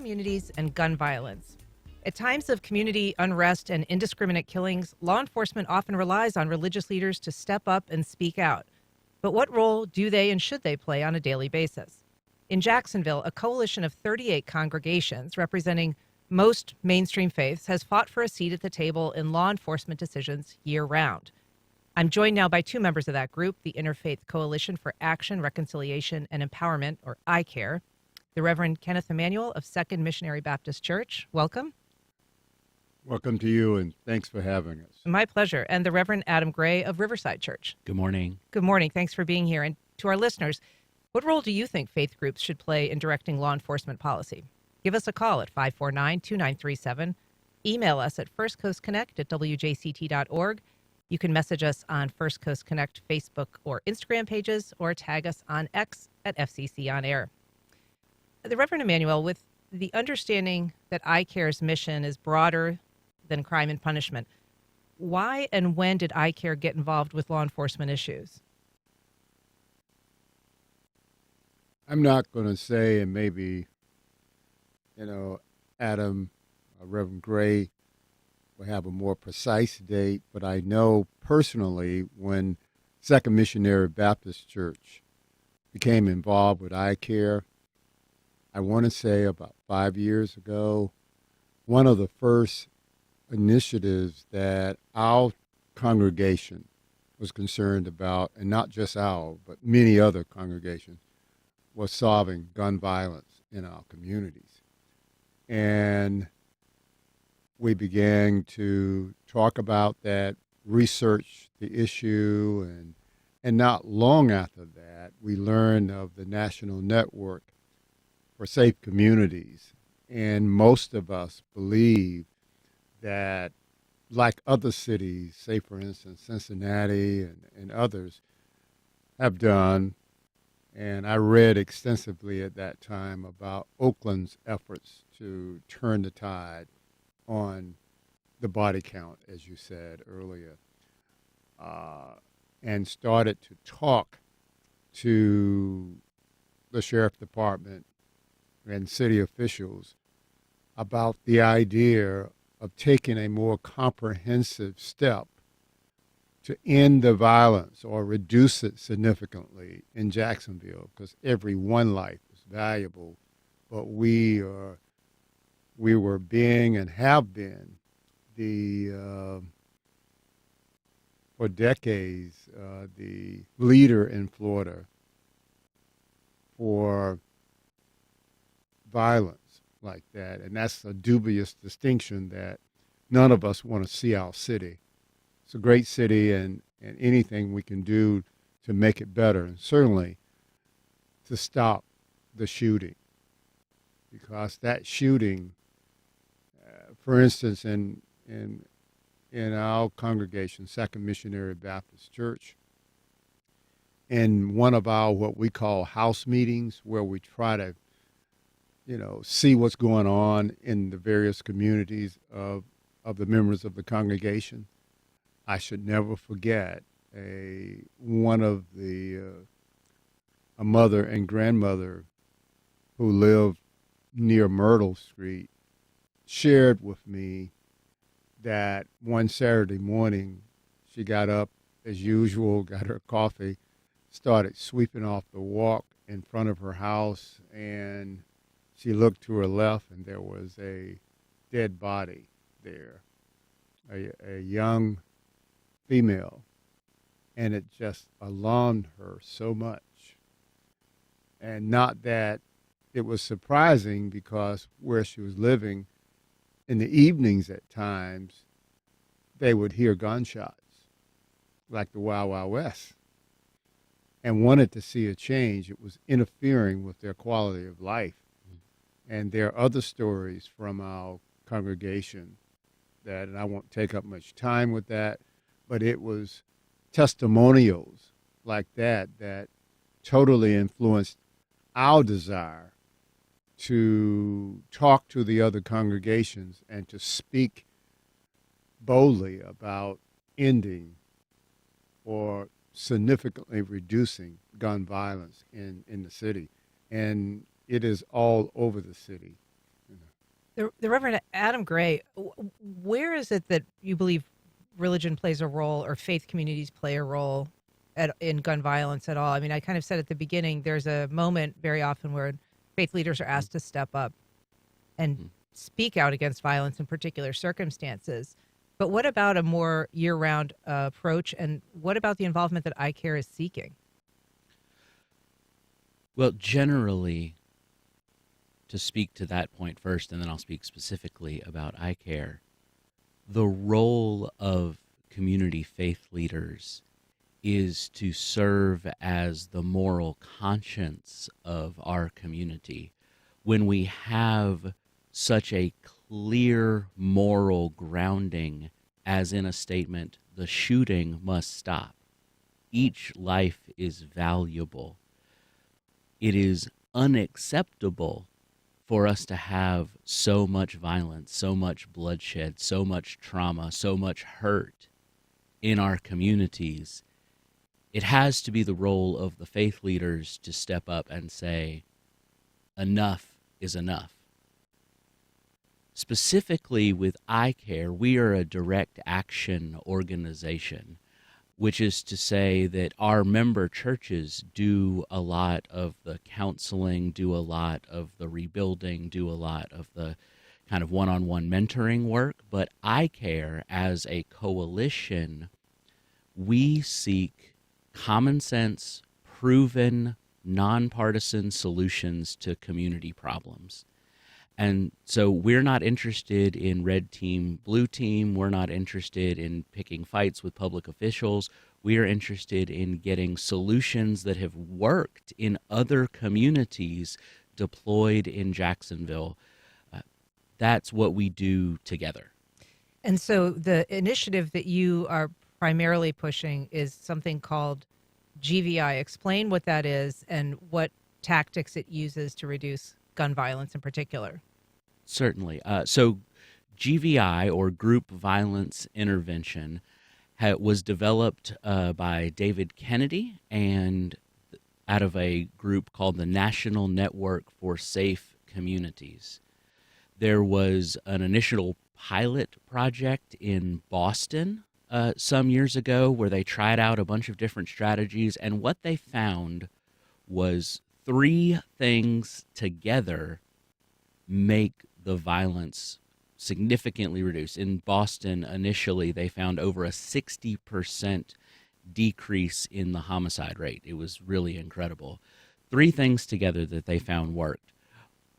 communities and gun violence. At times of community unrest and indiscriminate killings, law enforcement often relies on religious leaders to step up and speak out. But what role do they and should they play on a daily basis? In Jacksonville, a coalition of 38 congregations representing most mainstream faiths has fought for a seat at the table in law enforcement decisions year-round. I'm joined now by two members of that group, the Interfaith Coalition for Action, Reconciliation, and Empowerment, or ICARE, the Reverend Kenneth Emanuel of Second Missionary Baptist Church. Welcome. Welcome to you, and thanks for having us. My pleasure. And the Reverend Adam Gray of Riverside Church. Good morning. Good morning. Thanks for being here. And to our listeners, what role do you think faith groups should play in directing law enforcement policy? Give us a call at 549-2937. Email us at firstcoastconnect@wjct.org. You can message us on First Coast Connect Facebook or Instagram pages, or tag us on X at FCC On Air. The Reverend Emanuel, with the understanding that ICARE's mission is broader than crime and punishment, why and when did ICARE get involved with law enforcement issues? I'm not going to say, and maybe, Adam, Reverend Gray will have a more precise date, but I know personally when Second Missionary Baptist Church became involved with ICARE, I want to say about 5 years ago, one of the first initiatives that our congregation was concerned about, and not just our, but many other congregations, was solving gun violence in our communities. And we began to talk about that, research the issue, and not long after that, we learned of the National Network for Safe Communities. And most of us believe that, like other cities, say for instance Cincinnati and others have done, and I read extensively at that time about Oakland's efforts to turn the tide on the body count, as you said earlier, and started to talk to the sheriff department and city officials about the idea of taking a more comprehensive step to end the violence or reduce it significantly in Jacksonville, because every one life is valuable. But we were being and have been for decades the leader in Florida for violence like that, and that's a dubious distinction that none of us want to see our city. It's a great city, and anything we can do to make it better, and certainly to stop the shooting, because that shooting, for instance, in our congregation, Second Missionary Baptist Church, in one of our what we call house meetings, where we try to see what's going on in the various communities of the members of the congregation. I should never forget a mother and grandmother who lived near Myrtle Street shared with me that one Saturday morning she got up as usual, got her coffee, started sweeping off the walk in front of her house, and she looked to her left, and there was a dead body there, a young female, and it just alarmed her so much. And not that it was surprising, because where she was living, in the evenings at times, they would hear gunshots, like the Wild Wild West, and wanted to see a change. It was interfering with their quality of life. And there are other stories from our congregation that, and I won't take up much time with that, but it was testimonials like that totally influenced our desire to talk to the other congregations and to speak boldly about ending or significantly reducing gun violence in the city. And it is all over the city. In The Reverend Adam Gray, where is it that you believe religion plays a role or faith communities play a role in gun violence at all? I mean, I kind of said at the beginning, there's a moment very often where faith leaders are asked to step up and Mhm. speak out against violence in particular circumstances. But what about a more year-round approach, and what about the involvement that ICARE is seeking? Well, generally, to speak to that point first, and then I'll speak specifically about ICARE, the role of community faith leaders is to serve as the moral conscience of our community. When we have such a clear moral grounding, as in a statement, the shooting must stop. Each life is valuable. It is unacceptable for us to have so much violence, so much bloodshed, so much trauma, so much hurt in our communities. It has to be the role of the faith leaders to step up and say, enough is enough. Specifically with ICARE, we are a direct action organization, which is to say that our member churches do a lot of the counseling, do a lot of the rebuilding, do a lot of the kind of one-on-one mentoring work. But ICARE, as a coalition, we seek common sense, proven, nonpartisan solutions to community problems. And so we're not interested in red team, blue team. We're not interested in picking fights with public officials. We are interested in getting solutions that have worked in other communities deployed in Jacksonville. That's what we do together. And so the initiative that you are primarily pushing is something called GVI. Explain what that is and what tactics it uses to reduce gun violence in particular. Certainly. So GVI, or Group Violence Intervention, was developed by David Kennedy and out of a group called the National Network for Safe Communities. There was an initial pilot project in Boston some years ago where they tried out a bunch of different strategies, and what they found was three things together make the violence significantly reduced. In Boston, initially, they found over a 60% decrease in the homicide rate. It was really incredible. Three things together that they found worked.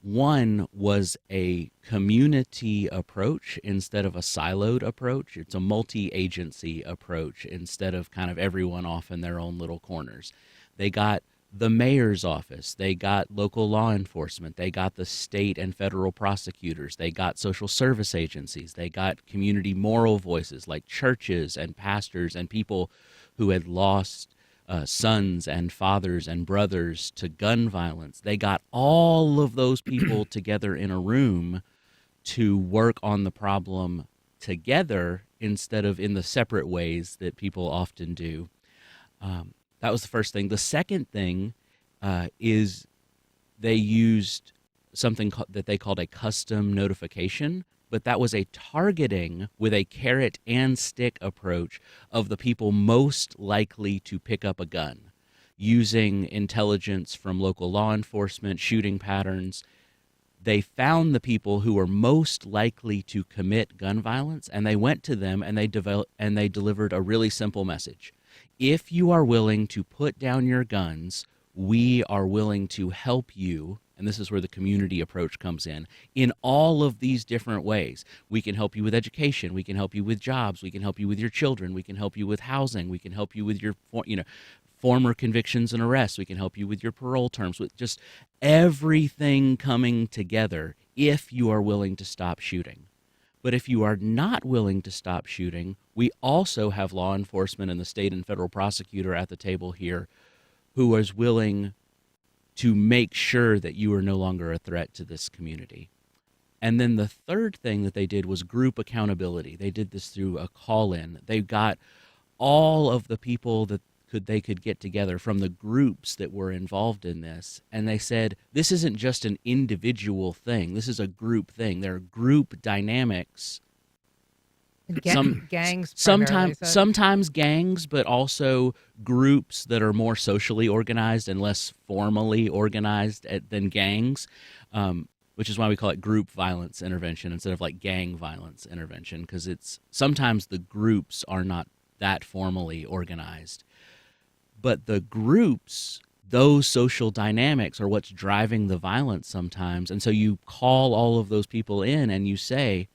One was a community approach instead of a siloed approach. It's a multi-agency approach instead of kind of everyone off in their own little corners. They got the mayor's office, they got local law enforcement, they got the state and federal prosecutors, they got social service agencies, they got community moral voices like churches and pastors and people who had lost sons and fathers and brothers to gun violence. They got all of those people together in a room to work on the problem together instead of in the separate ways that people often do. That was the first thing. The second thing is they used something that they called a custom notification, but that was a targeting with a carrot and stick approach of the people most likely to pick up a gun, using intelligence from local law enforcement, shooting patterns. They found the people who were most likely to commit gun violence, and they went to them and they delivered a really simple message. If you are willing to put down your guns, we are willing to help you, and this is where the community approach comes in all of these different ways. We can help you with education. We can help you with jobs. We can help you with your children. We can help you with housing. We can help you with your, former convictions and arrests. We can help you with your parole terms, with just everything coming together if you are willing to stop shooting. But if you are not willing to stop shooting, we also have law enforcement and the state and federal prosecutor at the table here who is willing to make sure that you are no longer a threat to this community. And then the third thing that they did was group accountability. They did this through a call-in. They got all of the people that they could get together from the groups that were involved in this, and they said this isn't just an individual thing. This is a group thing. There are group dynamics. Gangs primarily. Sometimes gangs, but also groups that are more socially organized and less formally organized than gangs, which is why we call it group violence intervention instead of like gang violence intervention, because it's sometimes the groups are not that formally organized, but the groups, those social dynamics are what's driving the violence sometimes. And so you call all of those people in and you say,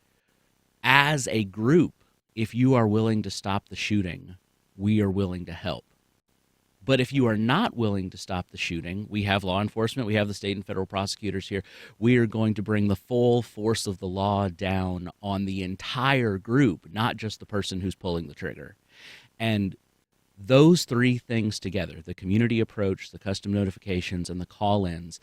as a group, if you are willing to stop the shooting, we are willing to help. But if you are not willing to stop the shooting, we have law enforcement, we have the state and federal prosecutors here. We are going to bring the full force of the law down on the entire group, not just the person who's pulling the trigger. And those three things together, the community approach, the custom notifications, and the call-ins,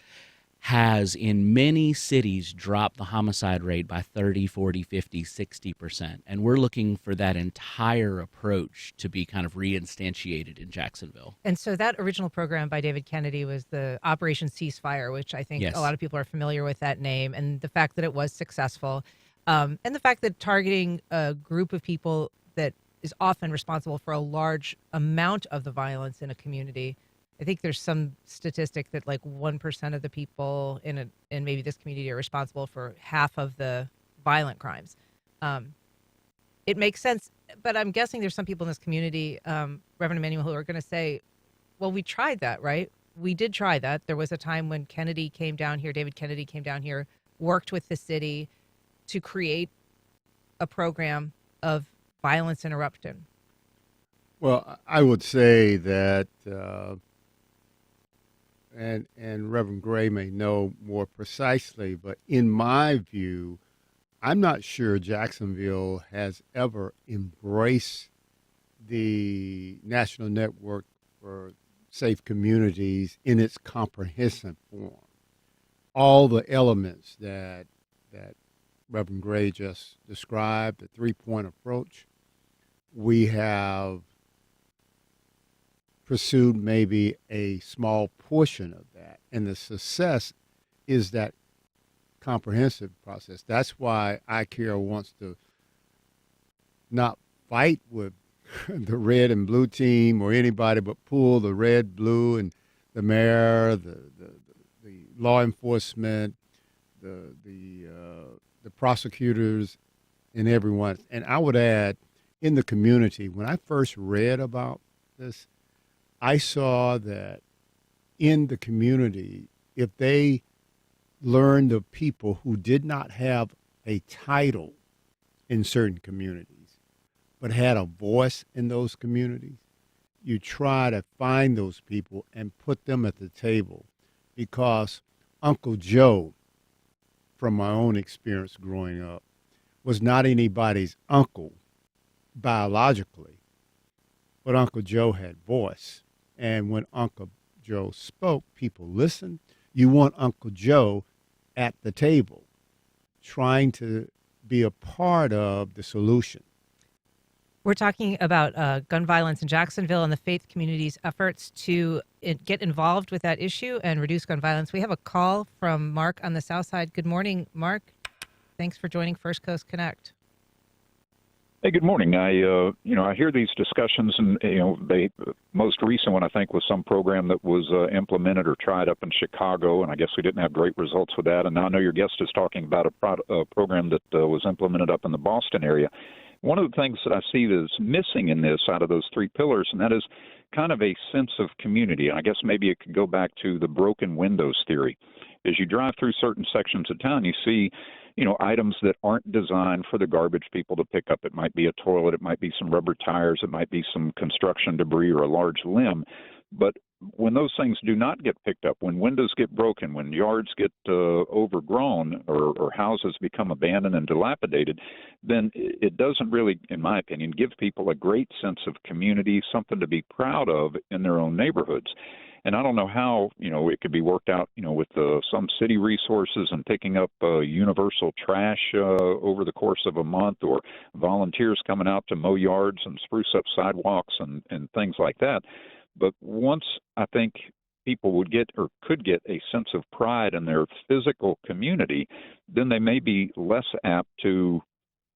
has in many cities dropped the homicide rate by 30, 40, 50, 60%. And we're looking for that entire approach to be kind of reinstantiated in Jacksonville. And so that original program by David Kennedy was the Operation Ceasefire, which I think Yes. a lot of people are familiar with that name, and the fact that it was successful, and the fact that targeting a group of people that is often responsible for a large amount of the violence in a community. I think there's some statistic that like 1% of the people in maybe this community are responsible for half of the violent crimes. It makes sense, but I'm guessing there's some people in this community, Reverend Emanuel, who are going to say, well, we tried that, right? We did try that. There was a time when Kennedy came down here, David Kennedy came down here, worked with the city to create a program of violence interruption. Well, I would say that, and Reverend Gray may know more precisely, but in my view, I'm not sure Jacksonville has ever embraced the National Network for Safe Communities in its comprehensive form. All the elements that Reverend Gray just described, the three-point approach, we have pursued maybe a small portion of that. And the success is that comprehensive process. That's why ICARE wants to not fight with the red and blue team or anybody, but pull the red, blue, and the mayor, the law enforcement, the prosecutors, and everyone. And I would add, in the community, when I first read about this, I saw that in the community, if they learned of people who did not have a title in certain communities, but had a voice in those communities, you try to find those people and put them at the table, because Uncle Joe, from my own experience growing up, was not anybody's uncle biologically, but Uncle Joe had voice. And when Uncle Joe spoke, people listened. You want Uncle Joe at the table, trying to be a part of the solution. We're talking about gun violence in Jacksonville and the faith community's efforts to get involved with that issue and reduce gun violence. We have a call from Mark on the South Side. Good morning, Mark. Thanks for joining First Coast Connect. Hey, good morning. I hear these discussions, and the most recent one I think was some program that was implemented or tried up in Chicago, and I guess we didn't have great results with that. And now I know your guest is talking about a program that was implemented up in the Boston area. One of the things that I see that's missing in this out of those three pillars, and that is kind of a sense of community. And I guess maybe it could go back to the broken windows theory. As you drive through certain sections of town, you see items that aren't designed for the garbage people to pick up. It might be a toilet, it might be some rubber tires, it might be some construction debris or a large limb. But when those things do not get picked up, when windows get broken, when yards get overgrown or houses become abandoned and dilapidated, then it doesn't really, in my opinion, give people a great sense of community, something to be proud of in their own neighborhoods. And I don't know how, it could be worked out, with some city resources and picking up universal trash over the course of a month, or volunteers coming out to mow yards and spruce up sidewalks and things like that. But once I think people would get or could get a sense of pride in their physical community, then they may be less apt to,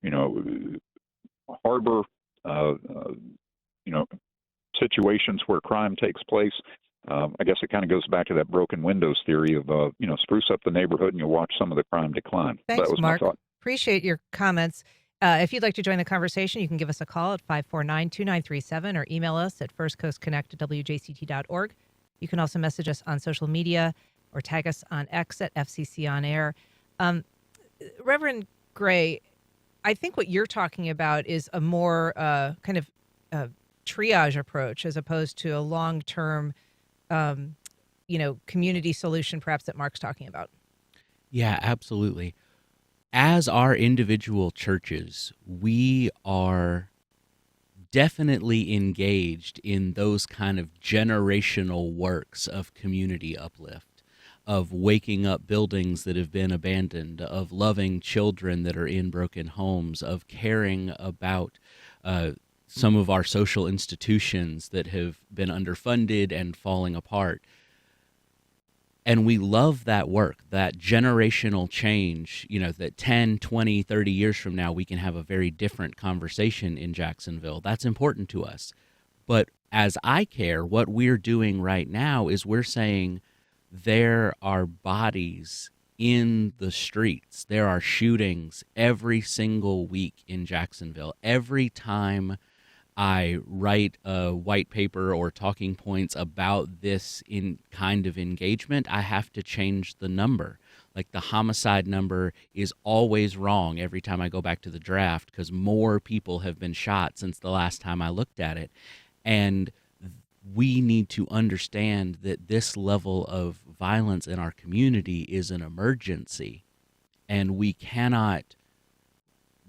you know, harbor, you know, situations where crime takes place. I guess it kind of goes back to that broken windows theory of, you know, spruce up the neighborhood and you'll watch some of the crime decline. Thanks, That was Mark. my thought. Appreciate your comments. If you'd like to join the conversation, you can give us a call at 549-2937 or email us at firstcoastconnect@wjct.org. You can also message us on social media or tag us on X at FCC On Air. Reverend Gray, I think what you're talking about is a more kind of triage approach as opposed to a long-term, community solution perhaps that Mark's talking about. Yeah, absolutely. As our individual churches, we are definitely engaged in those kind of generational works of community uplift, of waking up buildings that have been abandoned, of loving children that are in broken homes, of caring about some of our social institutions that have been underfunded and falling apart. And we love that work, that generational change, that 10, 20, 30 years from now, we can have a very different conversation in Jacksonville. That's important to us. But as ICARE, what we're doing right now is we're saying there are bodies in the streets. There are shootings every single week in Jacksonville. Every time I write a white paper or talking points about this in kind of engagement, I have to change the number. Like the homicide number is always wrong every time I go back to the draft because more people have been shot since the last time I looked at it. And we need to understand that this level of violence in our community is an emergency, and we cannot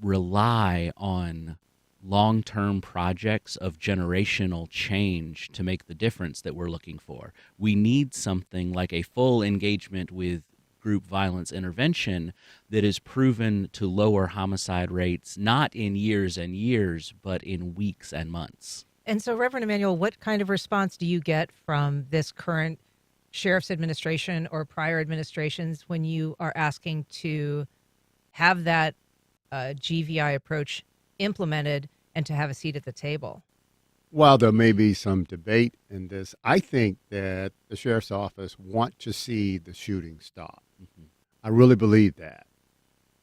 rely on long-term projects of generational change to make the difference that we're looking for. We need something like a full engagement with group violence intervention that is proven to lower homicide rates, not in years and years, but in weeks and months. And so, Reverend Emanuel, what kind of response do you get from this current sheriff's administration or prior administrations when you are asking to have that GVI approach implemented and to have a seat at the table? While there may be some debate in this, I think that the sheriff's office want to see the shooting stop. Mm-hmm. I really believe that.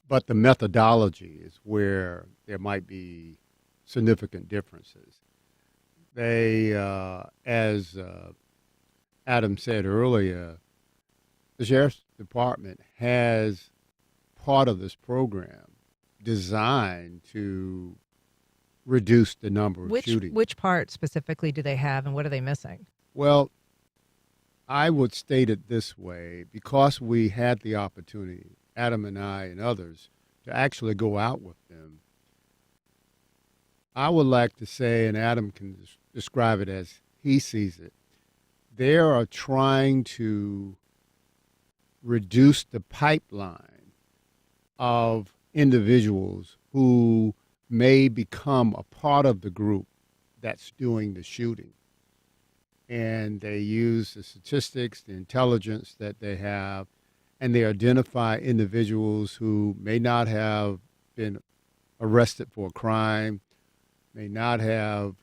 But the methodology is where there might be significant differences. They, as Adam said earlier, the sheriff's department has part of this program designed to reduce the number of shootings. Which part specifically do they have, and what are they missing? Well, I would state it this way. Because we had the opportunity, Adam and I and others, to actually go out with them, I would like to say, and Adam can describe it as he sees it, they are trying to reduce the pipeline of individuals who may become a part of the group that's doing the shooting. And they use the statistics, the intelligence that they have, and they identify individuals who may not have been arrested for a crime, may not have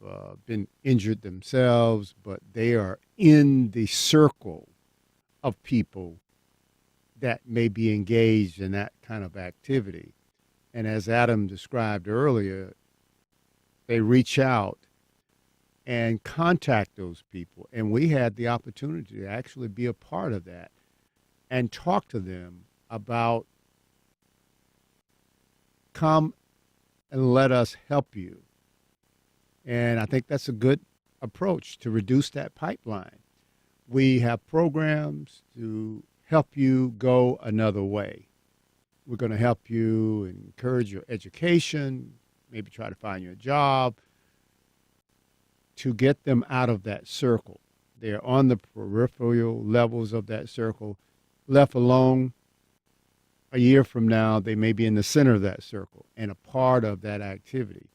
been injured themselves, but they are in the circle of people that may be engaged in that kind of activity. And as Adam described earlier, they reach out and contact those people. And we had the opportunity to actually be a part of that and talk to them about, come and let us help you. And I think that's a good approach to reduce that pipeline. We have programs to help you go another way. We're going to help you encourage your education, maybe try to find you a job, to get them out of that circle. They're on the peripheral levels of that circle. Left alone, a year from now, they may be in the center of that circle and a part of that activity.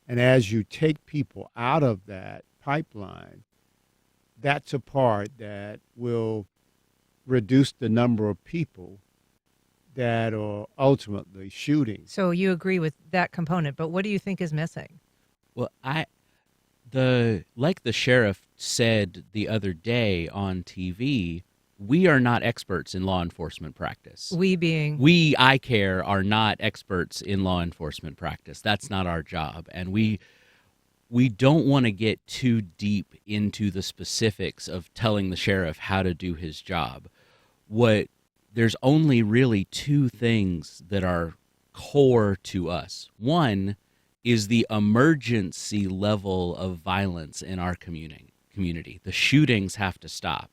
And as you take people out of that pipeline, that's a part that will reduce the number of people that are ultimately shooting. So you agree with that component, but what do you think is missing? Well, like the sheriff said the other day on TV, we are not experts in law enforcement practice. We being We, ICARE, are not experts in law enforcement practice. That's not our job. And we don't want to get too deep into the specifics of telling the sheriff how to do his job. There's only really two things that are core to us. One is the emergency level of violence in our community. The shootings have to stop.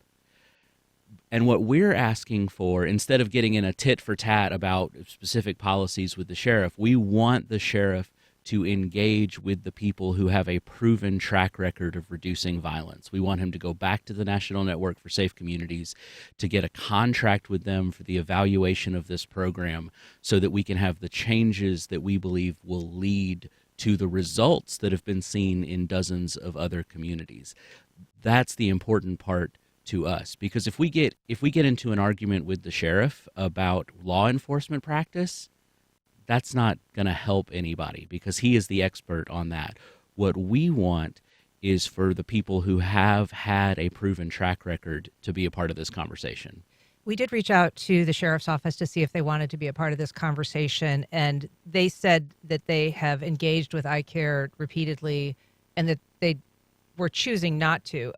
And what we're asking for, instead of getting in a tit for tat about specific policies with the sheriff, we want the sheriff to engage with the people who have a proven track record of reducing violence. We want him to go back to the National Network for Safe Communities, to get a contract with them for the evaluation of this program so that we can have the changes that we believe will lead to the results that have been seen in dozens of other communities. That's the important part to us, because if we get into an argument with the sheriff about law enforcement practice, that's not going to help anybody because he is the expert on that. What we want is for the people who have had a proven track record to be a part of this conversation. We did reach out to the sheriff's office to see if they wanted to be a part of this conversation, and they said that they have engaged with ICARE repeatedly and that they were choosing not to.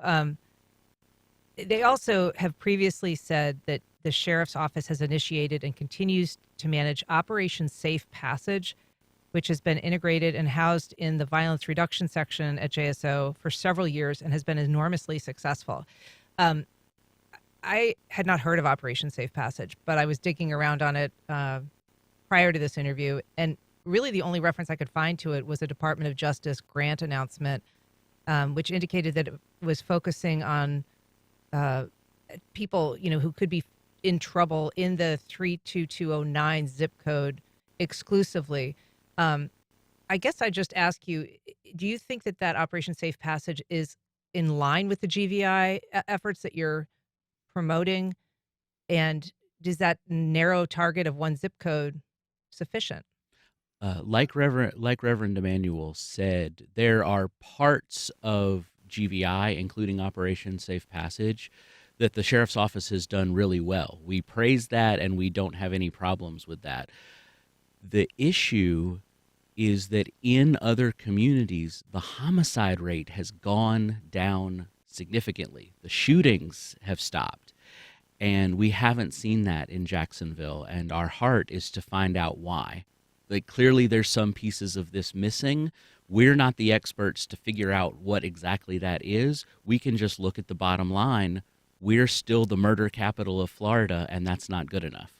They also have previously said that the sheriff's office has initiated and continues to manage Operation Safe Passage, which has been integrated and housed in the violence reduction section at JSO for several years and has been enormously successful. I had not heard of Operation Safe Passage, but I was digging around on it prior to this interview, and really the only reference I could find to it was a Department of Justice grant announcement, which indicated that it was focusing on people, who could be in trouble in the 32209 zip code exclusively. I guess I just ask you, do you think that Operation Safe Passage is in line with the GVI efforts that you're promoting? And is that narrow target of one zip code sufficient? Like Reverend Emanuel said, there are parts of GVI, including Operation Safe Passage, that the sheriff's office has done really well. We praise that, and we don't have any problems with that. The issue is that in other communities, the homicide rate has gone down significantly. The shootings have stopped, and we haven't seen that in Jacksonville, and our heart is to find out why. Like, clearly there's some pieces of this missing. We're not the experts to figure out what exactly that is. We can just look at the bottom line. We're still the murder capital of Florida, and that's not good enough.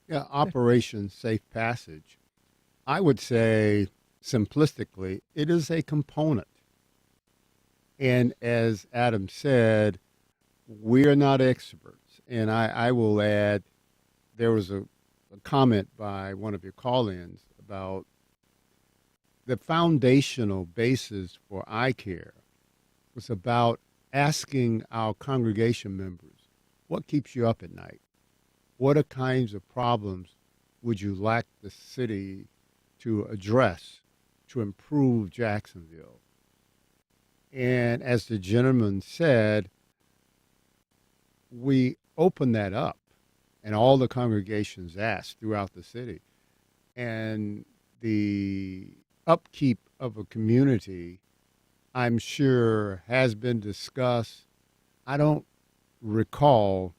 Yeah, Operation Safe Passage, I would say simplistically, it is a component. And as Adam said, we are not experts. And I will add, there was a comment by one of your call-ins about the foundational basis for ICARE was about asking our congregation members, what keeps you up at night? What are kinds of problems would you like the city to address to improve Jacksonville? And as the gentleman said, we opened that up, and all the congregations asked throughout the city. And the upkeep of a community, I'm sure, has been discussed. I don't recall,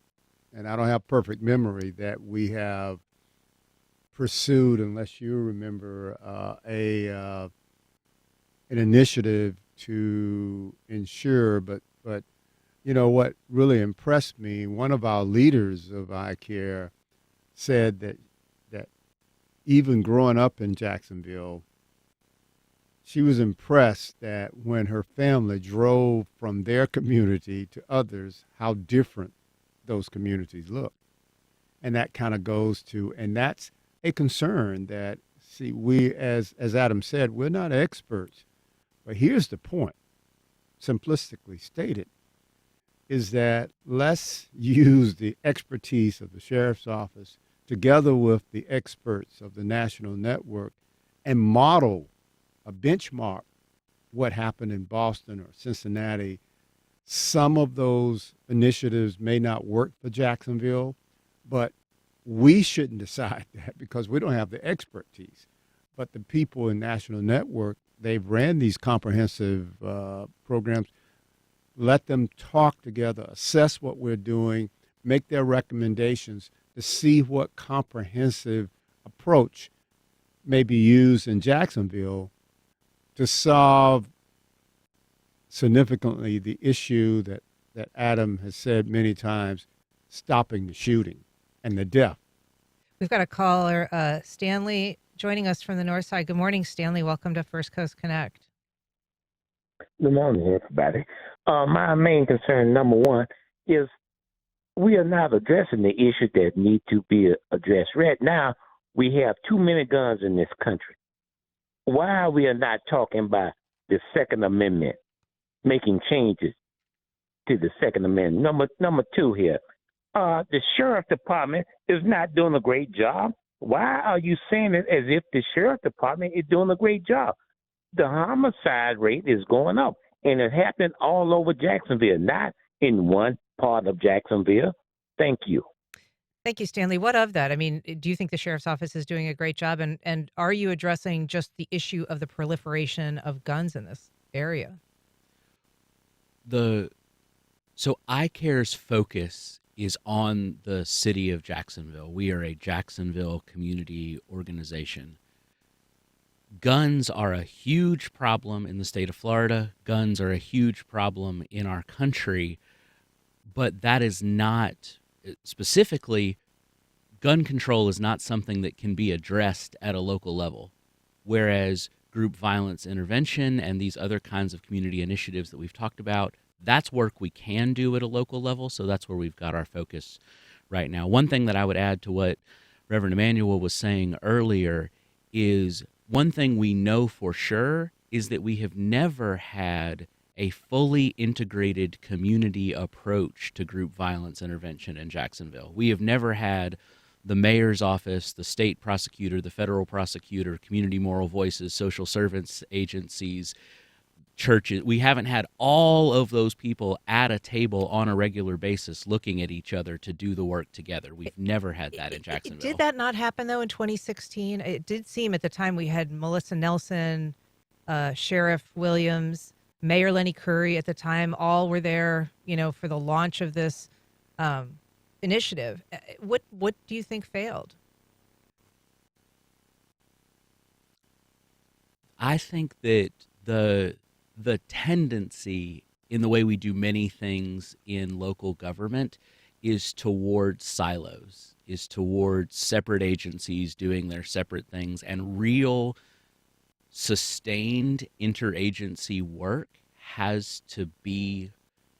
and I don't have perfect memory, that we have pursued, unless you remember, an initiative to ensure. But what really impressed me, one of our leaders of ICARE said that even growing up in Jacksonville, she was impressed that when her family drove from their community to others, how different those communities look. And that kind of goes to, and that's a concern that, see, we, as Adam said, we're not experts. But here's the point, simplistically stated. is that let's use the expertise of the sheriff's office together with the experts of the national network and model a benchmark what happened in Boston or Cincinnati. Some of those initiatives may not work for Jacksonville, but we shouldn't decide that because we don't have the expertise. But the people in National Network, they've ran these comprehensive programs. Let them talk together, assess what we're doing, make their recommendations to see what comprehensive approach may be used in Jacksonville to solve significantly the issue that Adam has said many times, stopping the shooting and the death. We've got a caller, Stanley, joining us from the north side. Good morning, Stanley. Welcome to First Coast Connect. Good morning, everybody. My main concern, number one, is we are not addressing the issue that need to be addressed. Right now, we have too many guns in this country. Why are we not talking about the Second Amendment, making changes to the Second Amendment? Number two here, the sheriff department is not doing a great job. Why are you saying it as if the sheriff department is doing a great job? The homicide rate is going up, and it happened all over Jacksonville, not in one part of Jacksonville. Thank you. Thank you, Stanley. What of that? I mean, do you think the sheriff's office is doing a great job? And are you addressing just the issue of the proliferation of guns in this area? So ICARE's focus is on the city of Jacksonville. We are a Jacksonville community organization. Guns are a huge problem in the state of Florida. Guns are a huge problem in our country, but that is not, specifically, gun control is not something that can be addressed at a local level, whereas group violence intervention and these other kinds of community initiatives that we've talked about, that's work we can do at a local level, so that's where we've got our focus right now. One thing that I would add to what Reverend Emanuel was saying earlier is one thing we know for sure is that we have never had a fully integrated community approach to group violence intervention in Jacksonville. We have never had the mayor's office, the state prosecutor, the federal prosecutor, community moral voices, social service agencies, churches. We haven't had all of those people at a table on a regular basis looking at each other to do the work together. We've never had that in Jacksonville. Did that not happen, though, in 2016? It did seem at the time we had Melissa Nelson, Sheriff Williams, Mayor Lenny Curry at the time, all were there, for the launch of this initiative. What do you think failed? I think that the tendency in the way we do many things in local government is towards silos, is towards separate agencies doing their separate things, and real sustained interagency work has to be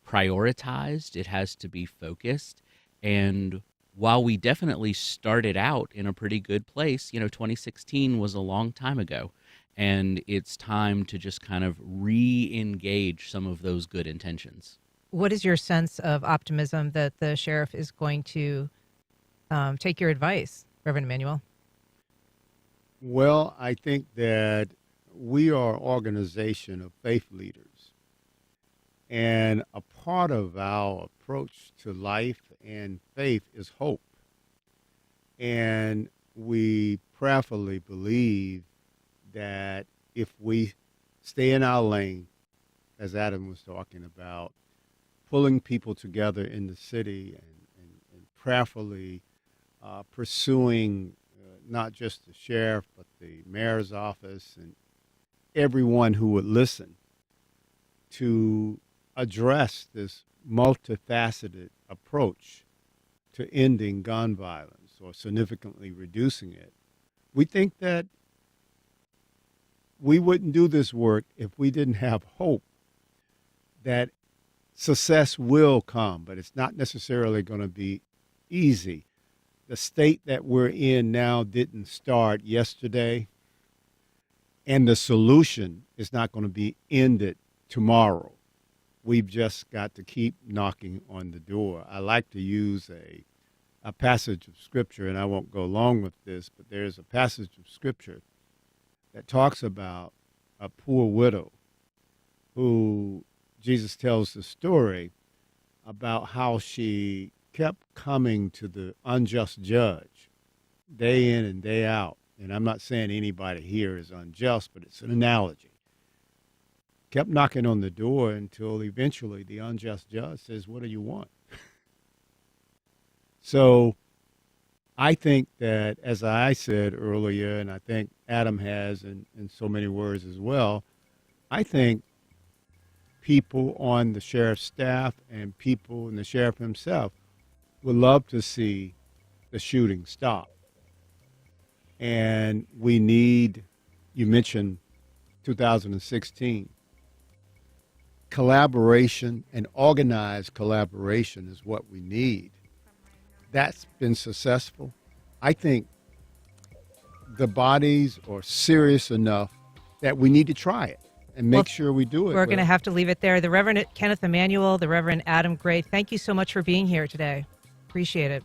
prioritized. It has to be focused. And while we definitely started out in a pretty good place, 2016 was a long time ago. And it's time to just kind of re-engage some of those good intentions. What is your sense of optimism that the sheriff is going to take your advice, Reverend Emanuel? Well, I think that we are an organization of faith leaders. And a part of our approach to life and faith is hope. And we prayerfully believe that if we stay in our lane, as Adam was talking about, pulling people together in the city and prayerfully pursuing not just the sheriff, but the mayor's office and everyone who would listen to address this multifaceted approach to ending gun violence or significantly reducing it. We think that we wouldn't do this work if we didn't have hope that success will come, but it's not necessarily going to be easy. The state that we're in now didn't start yesterday, and the solution is not going to be ended tomorrow. we've just got to keep knocking on the door. I like to use a passage of Scripture, and I won't go along with this, but there's a passage of Scripture that talks about a poor widow who Jesus tells the story about how she kept coming to the unjust judge day in and day out. And I'm not saying anybody here is unjust, but it's an analogy. Kept knocking on the door until eventually the unjust judge says, "What do you want?" So I think that, as I said earlier, and I think Adam has in so many words as well, I think people on the sheriff's staff and people and the sheriff himself would love to see the shooting stop. And we need, you mentioned 2016, collaboration and organized collaboration is what we need. That's been successful. I think the bodies are serious enough that we need to try it and make sure we do it. We're going to have to leave it there. The Reverend Kenneth Emanuel, the Reverend Adam Gray, thank you so much for being here today. Appreciate it.